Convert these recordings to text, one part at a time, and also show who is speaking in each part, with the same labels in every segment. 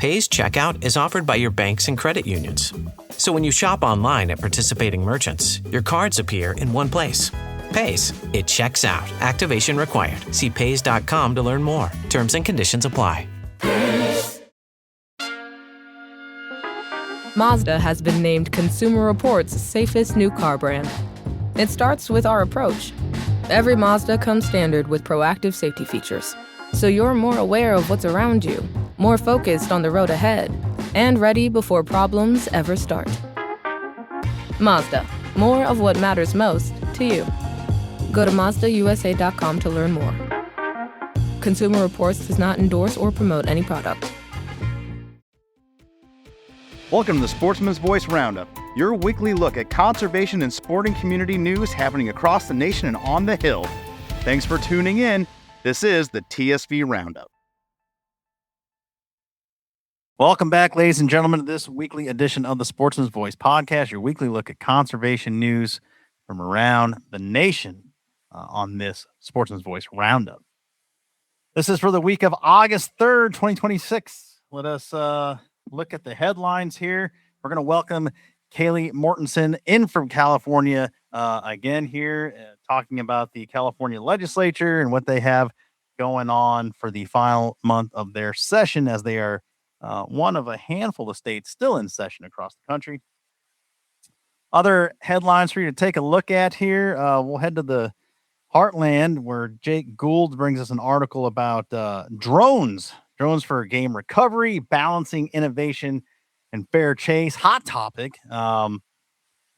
Speaker 1: Pay's checkout is offered by your banks and credit unions. So when you shop online at participating merchants, your cards appear in one place. Pay's. It checks out. Activation required. See Pays.com to learn more. Terms and conditions apply.
Speaker 2: Mazda has been named Consumer Reports' safest new car brand. It starts with our approach. Every Mazda comes standard with proactive safety features, so you're more aware of what's around you, more focused on the road ahead, and ready before problems ever start. Mazda, more of what matters most to you. Go to MazdaUSA.com to learn more. Consumer Reports does not endorse or promote any product.
Speaker 3: Welcome to the Sportsman's Voice Roundup, your weekly look at conservation and sporting community news happening across the nation and on the Hill. Thanks for tuning in. This is the TSV Roundup. Welcome back, ladies and gentlemen, to this weekly edition of the Sportsman's Voice podcast, your weekly look at conservation news from around the nation on this Sportsman's Voice Roundup. This is for the week of August 3rd, 2026. Let us look at the headlines here. We're going to welcome Kaylee Mortensen in from California again here, talking about the California legislature and what they have going on for the final month of their session, as they are one of a handful of states still in session across the country. Other headlines for you to take a look at here. We'll head to the Heartland, where Jake Gould brings us an article about drones for game recovery, balancing innovation and fair chase. Hot topic.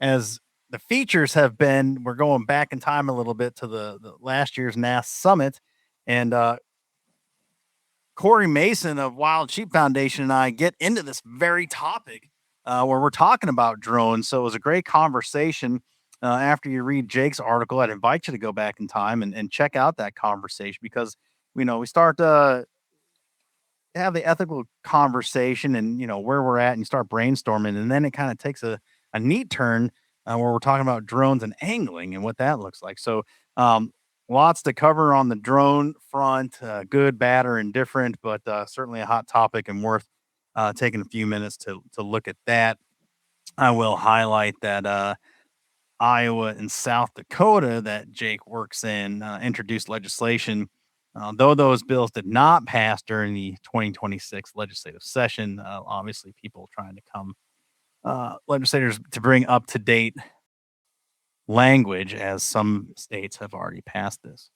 Speaker 3: As the features have been, we're going back in time a little bit to the last year's NAS Summit, and Corey Mason of Wild Sheep Foundation and I get into this very topic where we're talking about drones. So it was a great conversation. After you read Jake's article, I'd invite you to go back in time and check out that conversation, because we start to have the ethical conversation and where we're at, and you start brainstorming, and then it kind of takes a neat turn where we're talking about drones and angling and what that looks like. So lots to cover on the drone front, good, bad, or indifferent, but certainly a hot topic and worth taking a few minutes to look at that. I will highlight that Iowa and South Dakota that Jake works in introduced legislation. Though those bills did not pass during the 2026 legislative session, obviously people trying to come, legislators to bring up-to-date language, as some states have already passed this.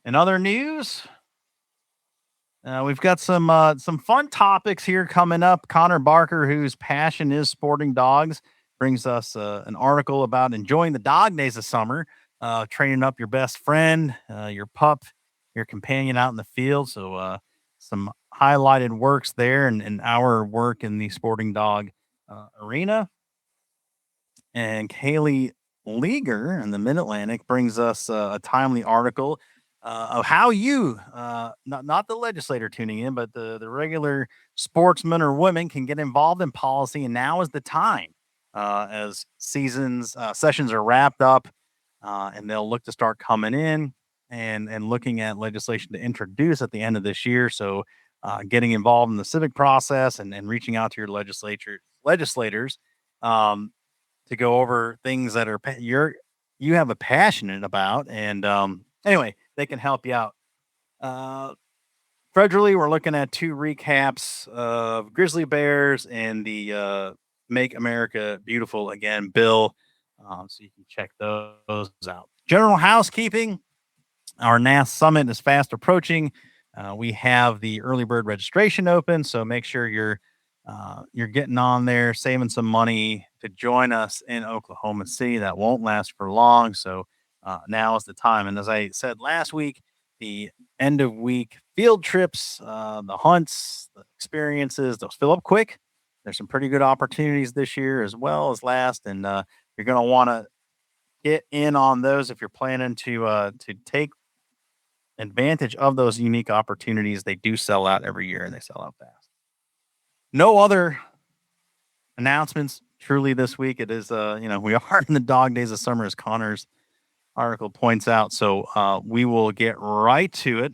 Speaker 3: In other news, we've got some fun topics here coming up. Connor Barker, whose passion is sporting dogs, brings us an article about enjoying the dog days of summer, training up your best friend, your pup, your companion out in the field. So some highlighted works there, and our work in the sporting dog arena. And Kaylee Leaguer in the Mid-Atlantic brings us a timely article of how you, not the legislator tuning in, but the regular sportsman or women can get involved in policy. And now is the time, as sessions are wrapped up, and they'll look to start coming in and looking at legislation to introduce at the end of this year. So getting involved in the civic process and reaching out to your legislators to go over things that are you have a passionate about. And anyway, they can help you out. Federally, we're looking at 2 recaps of grizzly bears and the Make America Beautiful Again bill. So you can check those out. General housekeeping. Our NAS Summit is fast approaching. We have the early bird registration open, so make sure you're getting on there, saving some money to join us in Oklahoma City. That won't last for long, so now is the time. And as I said last week, the end of week field trips, the hunts, the experiences, those fill up quick. There's some pretty good opportunities this year as well as last, and you're going to want to get in on those if you're planning to take advantage of those unique opportunities. They do sell out every year, and they sell out fast. No other announcements truly this week. It is, we are in the dog days of summer, as Connor's article points out. So we will get right to it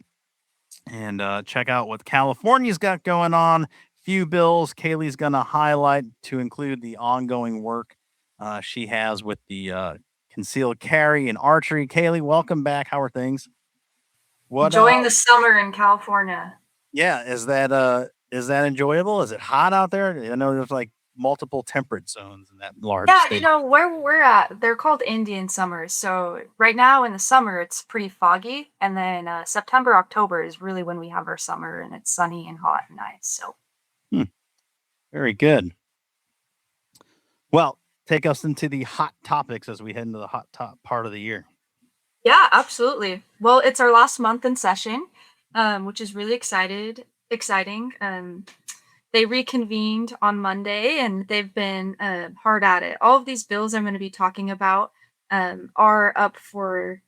Speaker 3: and check out what California's got going on. few bills Kaylee's going to highlight to include the ongoing work she has with the concealed carry and archery. Kaylee, welcome back. How are things? What
Speaker 4: Enjoying the summer in California.
Speaker 3: Yeah, is that enjoyable? Is it hot out there? I know there's like multiple temperate zones in that large
Speaker 4: Yeah,
Speaker 3: state.
Speaker 4: where we're at, they're called Indian summers. So right now in the summer, it's pretty foggy, and then September, October is really when we have our summer, and it's sunny and hot and nice. So
Speaker 3: Hmm, very good. Well, take us into the hot topics as we head into the hot top part of the year.
Speaker 4: yeah, absolutely. Well, it's our last month in session, which is really exciting. They reconvened on Monday, and they've been hard at it. All of these bills I'm going to be talking about are up for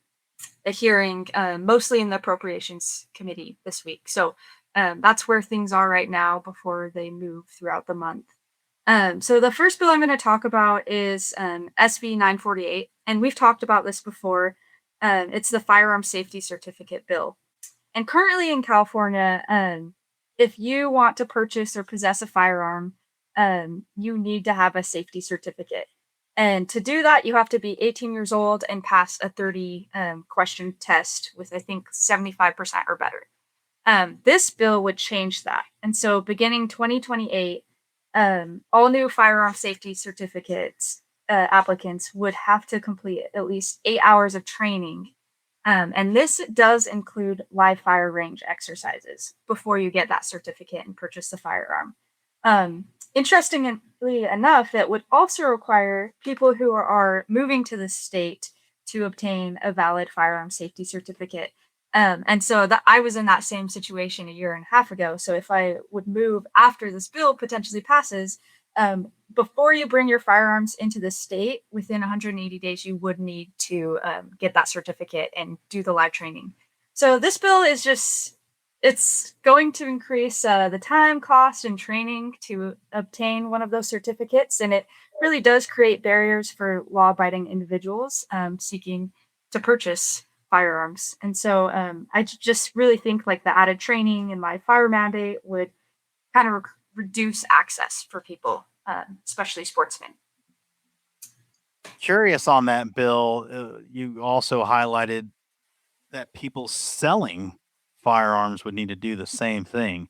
Speaker 4: a hearing, mostly in the Appropriations Committee this week. So that's where things are right now before they move throughout the month. So the first bill I'm going to talk about is SB 948, and we've talked about this before. It's the Firearm Safety Certificate Bill. And currently in California, if you want to purchase or possess a firearm, you need to have a safety certificate. And to do that, you have to be 18 years old and pass a 30 question test with, I think, 75% or better. This bill would change that. And so beginning 2028, all new firearm safety certificates applicants would have to complete at least 8 hours of training. And this does include live fire range exercises before you get that certificate and purchase the firearm. Interestingly enough, it would also require people who are moving to the state to obtain a valid firearm safety certificate. And so that I was in that same situation a year and a half ago. So if I would move after this bill potentially passes, before you bring your firearms into the state, within 180 days, you would need to get that certificate and do the live training. So this bill is it's going to increase the time, cost, and training to obtain one of those certificates. And it really does create barriers for law-abiding individuals seeking to purchase firearms. And so I just really think like the added training and live fire mandate would kind of reduce access for people, especially sportsmen.
Speaker 3: Curious on that bill, you also highlighted that people selling firearms would need to do the same thing.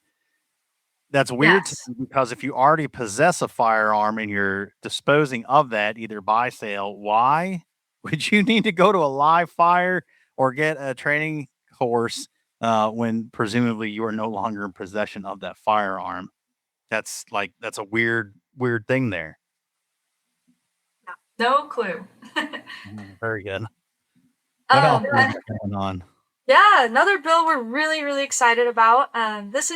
Speaker 3: That's weird to
Speaker 4: Yes.
Speaker 3: me because if you already possess a firearm and you're disposing of that either by sale, why would you need to go to a live fire or get a training course when presumably you are no longer in possession of that firearm? That's a weird thing there.
Speaker 4: No clue.
Speaker 3: Very good. What else is
Speaker 4: And
Speaker 3: going on?
Speaker 4: yeah, another bill we're really excited about. This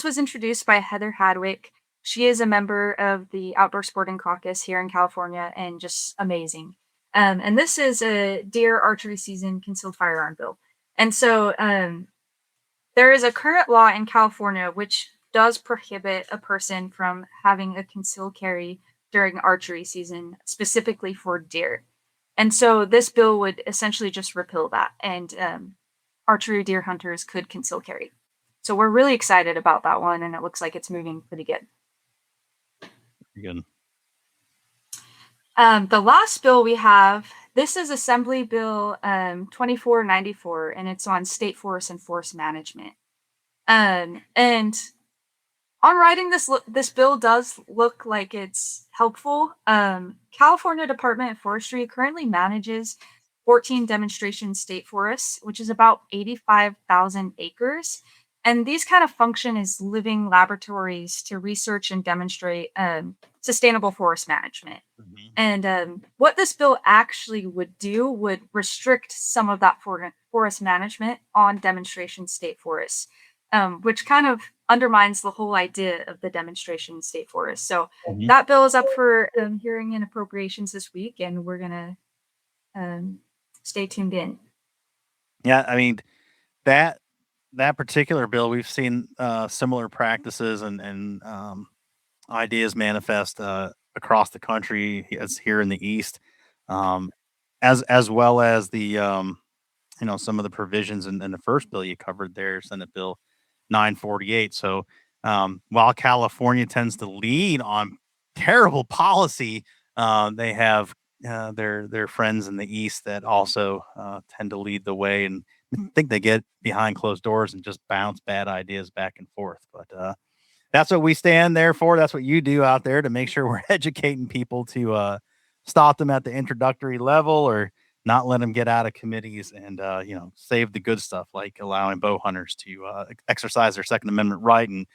Speaker 4: was introduced by Heather Hadwick. She is a member of the Outdoor Sporting Caucus here in California, and just amazing. And this is a deer archery season concealed firearm bill. And so there is a current law in California which does prohibit a person from having a concealed carry during archery season, specifically for deer. And so this bill would essentially just repeal that, and archery deer hunters could conceal carry. So we're really excited about that one, and it looks like it's moving pretty good.
Speaker 3: Very good.
Speaker 4: The last bill we have, this is Assembly Bill 2494, and it's on state forest and forest management. And on writing this bill does look like it's helpful. California Department of Forestry currently manages 14 demonstration state forests, which is about 85,000 acres. And these kind of function as living laboratories to research and demonstrate sustainable forest management.
Speaker 3: Mhm.
Speaker 4: And what this bill actually would do would restrict some of that forest management on demonstration state forests, which kind of undermines the whole idea of the demonstration state forest. So
Speaker 3: Mhm.
Speaker 4: that bill is up for hearing in appropriations this week, and we're going to stay tuned in.
Speaker 3: Yeah, I mean that that particular bill, we've seen similar practices and ideas manifest across the country as here in the East, um, as well as the some of the provisions in the first bill you covered there, Senate Bill 948. So While California tends to lead on terrible policy, they have their friends in the East that also tend to lead the way, and I think they get behind closed doors and just bounce bad ideas back and forth. But that's what we stand there for. That's what you do out there to make sure we're educating people to stop them at the introductory level or not let them get out of committees and, save the good stuff like allowing bow hunters to exercise their Second Amendment right and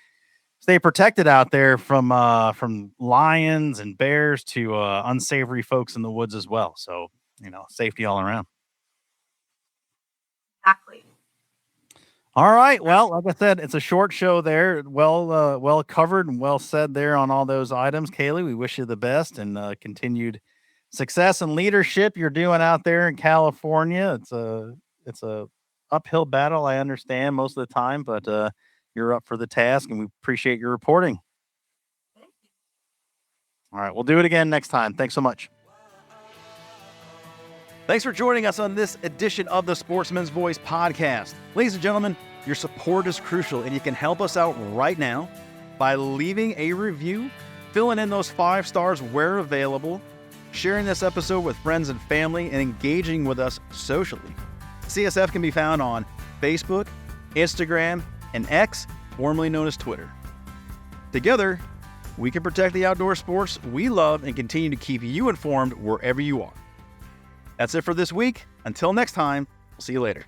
Speaker 3: stay protected out there from lions and bears to unsavory folks in the woods as well. So, safety all around.
Speaker 4: Exactly.
Speaker 3: All right. Well, like I said, it's a short show there. Well covered and well said there on all those items. Kaylee, we wish you the best and continued success and leadership you're doing out there in California. It's a uphill battle, I understand most of the time, but you're up for the task and we appreciate your reporting. All right, we'll do it again next time. Thanks so much. Thanks for joining us on this edition of the Sportsman's Voice podcast. Ladies and gentlemen, your support is crucial, and you can help us out right now by leaving a review, filling in those 5 stars where available, sharing this episode with friends and family, and engaging with us socially. CSF can be found on Facebook, Instagram, and X, formerly known as Twitter. Together, we can protect the outdoor sports we love and continue to keep you informed wherever you are. That's it for this week. Until next time, we'll see you later.